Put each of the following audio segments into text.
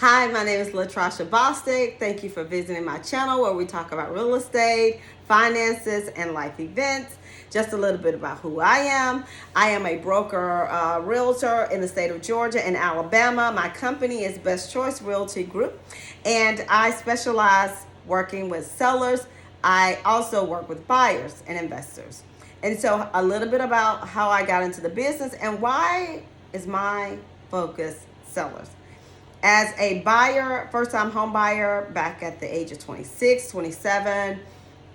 Hi, my name is Latrasha Bostic. Thank you for visiting my channel where we talk about real estate, finances, and life events. Just a little bit about who I am. I am a broker, realtor in the state of Georgia and Alabama. My company is Best Choice Realty Group, and I specialize working with sellers. I also work with buyers and investors. And so a little bit about how I got into the business and why is my focus sellers. As a buyer, first time home buyer, back at the age of 26, 27,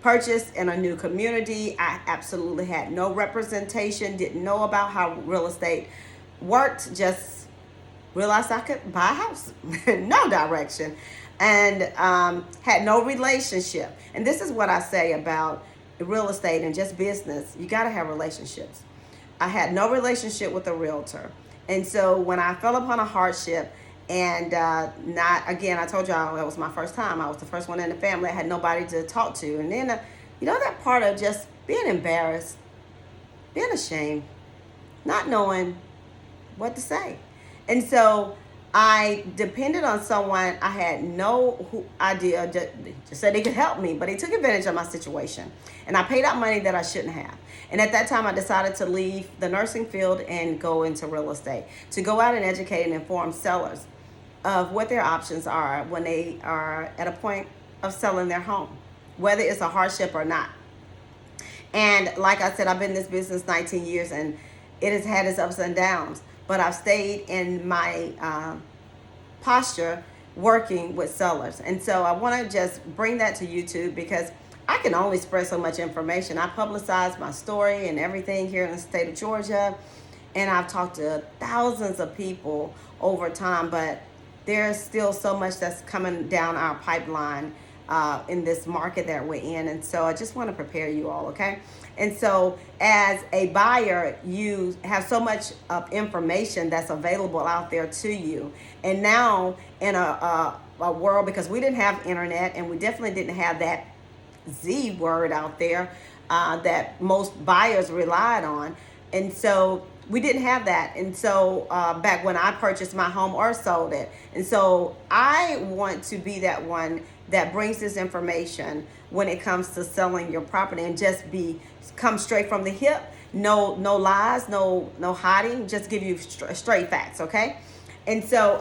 purchased in a new community. I absolutely had no representation, didn't know about how real estate worked, just realized I could buy a house, no direction, and had no relationship. And this is what I say about real estate and just business. You got to have relationships. I had no relationship with a realtor. And so when I fell upon a hardship, and not again, I told y'all that was my first time. I was the first one in the family. I had nobody to talk to. And then, that part of just being embarrassed, being ashamed, not knowing what to say. And so I depended on someone. I had no idea, just said they could help me, but they took advantage of my situation. And I paid out money that I shouldn't have. And at that time, I decided to leave the nursing field and go into real estate, to go out and educate and inform sellers of what their options are when they are at a point of selling their home, whether it's a hardship or not. And like I said, I've been in this business 19 years and it has had its ups and downs, but I've stayed in my posture working with sellers. And so I want to just bring that to YouTube because I can only spread so much information. I publicize my story and everything here in the state of Georgia, and I've talked to thousands of people over time, but there's still so much that's coming down our pipeline in this market that we're in. And so I just want to prepare you all, okay? And so as a buyer, you have so much information that's available out there to you. And now in a world, because we didn't have internet and we definitely didn't have that Z word out there that most buyers relied on. And so we didn't have that. And so back when I purchased my home or sold it. And so I want to be that one that brings this information when it comes to selling your property and just come straight from the hip. No lies, no hiding, just give you straight facts, okay? And so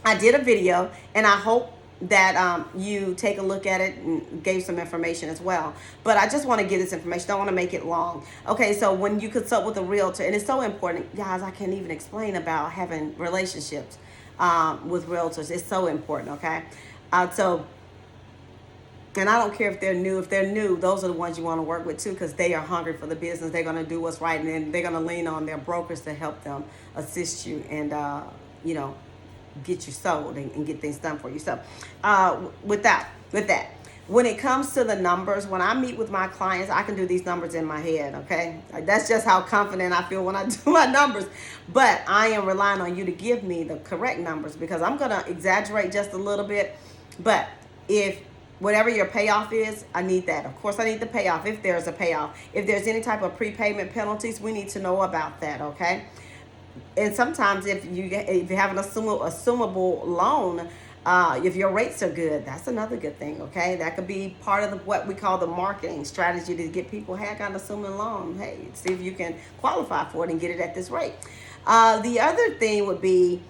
I did a video and I hope that you take a look at it and gave some information as well. But I just want to give this information. Don't want to make it long. Okay, so when you consult with a realtor, and it's so important, guys, I can't even explain about having relationships with realtors. It's so important, okay? And I don't care if they're new. If they're new, those are the ones you want to work with too, because they are hungry for the business. They're going to do what's right, and then they're going to lean on their brokers to help them assist you and, get you sold and get things done for you. So with that, when it comes to the numbers, when I meet with my clients, I can do these numbers in my head, okay? That's just how confident I feel when I do my numbers. But I am relying on you to give me the correct numbers because I'm going to exaggerate just a little bit. But if whatever your payoff is, I need that. Of course, I need the payoff if there's a payoff. If there's any type of prepayment penalties, we need to know about that, okay? And sometimes if you have an assumable loan, if your rates are good, that's another good thing, okay? That could be part of what we call the marketing strategy to get people, hey, I got an assuming loan. Hey, see if you can qualify for it and get it at this rate. The other thing would be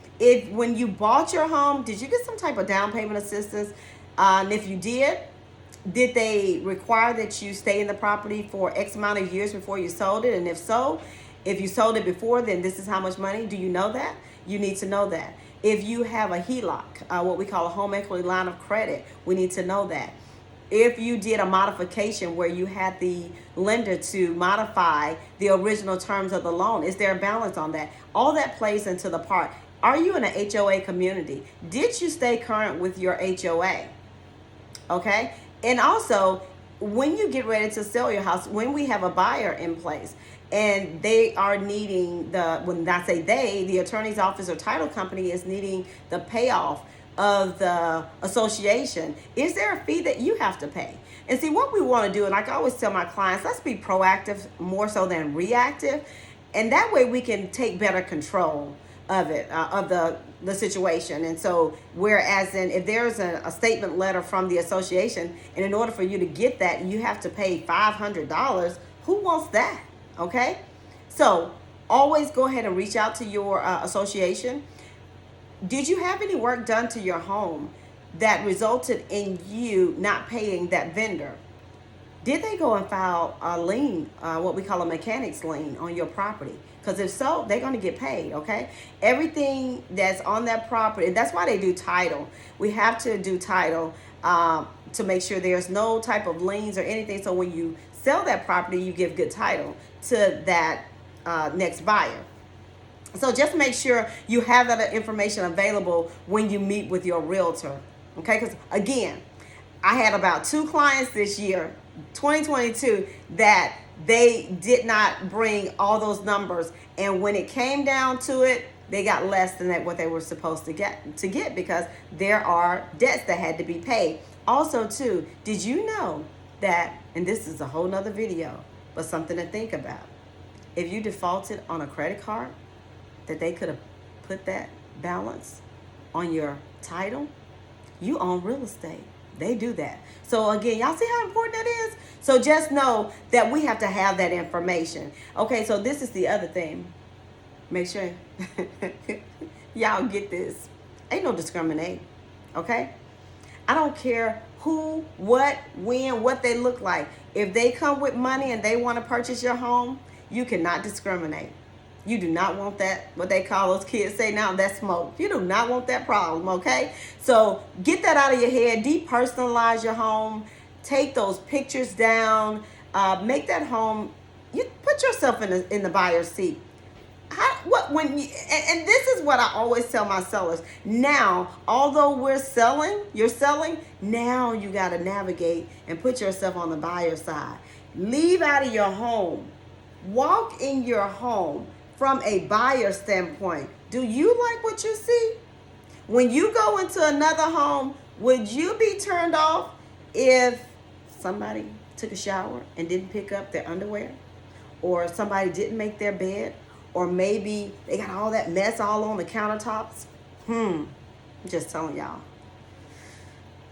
when you bought your home, did you get some type of down payment assistance? And if you did they require that you stay in the property for X amount of years before you sold it? And if so, if you sold it before, then this is how much money. Do you know that? You need to know that. If you have a HELOC, what we call a home equity line of credit, we need to know that. If you did a modification where you had the lender to modify the original terms of the loan, is there a balance on that? All that plays into the part. Are you in an HOA community? Did you stay current with your HOA? Okay? And also, when you get ready to sell your house, when we have a buyer in place and they are needing when I say the attorney's office or title company is needing the payoff of the association, is there a fee that you have to pay? And see, what we want to do, and like I always tell my clients, let's be proactive more so than reactive. And that way we can take better control of it, of the the situation. And so, whereas if there's a statement letter from the association, and in order for you to get that, you have to pay $500. Who wants that? Okay, so always go ahead and reach out to your association. Did you have any work done to your home that resulted in you not paying that vendor? Did they go and file a lien, what we call a mechanic's lien on your property? Because if so, they're going to get paid, okay? Everything that's on that property, and that's why they do title. We have to do title to make sure there's no type of liens or anything. So when you sell that property, you give good title to that next buyer. So just make sure you have that information available when you meet with your realtor, okay? Because again, I had about 2 clients this year, 2022, that they did not bring all those numbers, and when it came down to it, they got less than what they were supposed to get because there are debts that had to be paid. Also, too, did you know that, and this is a whole nother video, but something to think about, if you defaulted on a credit card, that they could have put that balance on your title? You own real estate. They do that. So again, y'all see how important that is? So just know that we have to have that information. Okay, so this is the other thing. Make sure y'all get this. Ain't no discriminate, okay? I don't care who, what, when, what they look like. If they come with money and they want to purchase your home, you cannot discriminate. You do not want that, what they call those kids say now, that smoke. You do not want that problem, okay? So get that out of your head. Depersonalize your home. Take those pictures down. Make that home, you put yourself in the buyer's seat. And this is what I always tell my sellers. Now, although you're selling, now you got to navigate and put yourself on the buyer's side. Leave out of your home. Walk in your home from a buyer standpoint. Do you like what you see? When you go into another home, would you be turned off if somebody took a shower and didn't pick up their underwear? Or somebody didn't make their bed? Or maybe they got all that mess all on the countertops? I'm just telling y'all.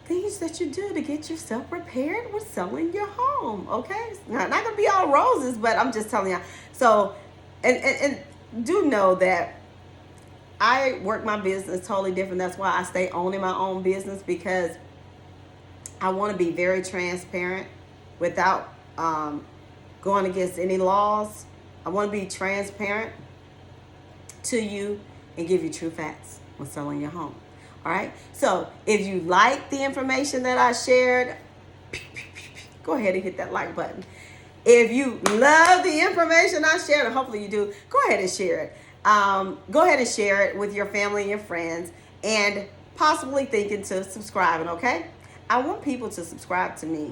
Things that you do to get yourself prepared with selling your home, okay? It's not going to be all roses, but I'm just telling y'all. So, and do know that I work my business totally different. That's why I stay owning my own business, because I want to be very transparent without going against any laws. I want to be transparent to you and give you true facts when selling your home. All right. So if you like the information that I shared, go ahead and hit that like button. If you love the information I shared, and hopefully you do, go ahead and share it. Go ahead and share it with your family and your friends, and possibly thinking to subscribing, okay? I want people to subscribe to me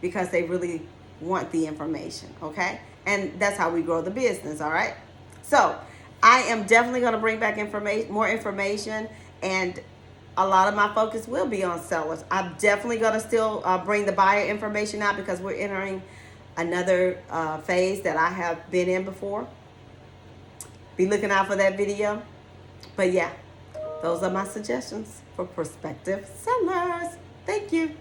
because they really want the information, okay? And that's how we grow the business, all right? So I am definitely going to bring back more information, and a lot of my focus will be on sellers. I'm definitely going to still bring the buyer information out, because we're entering another phase that I have been in before. Be looking out for that video. But yeah, those are my suggestions for prospective sellers. Thank you.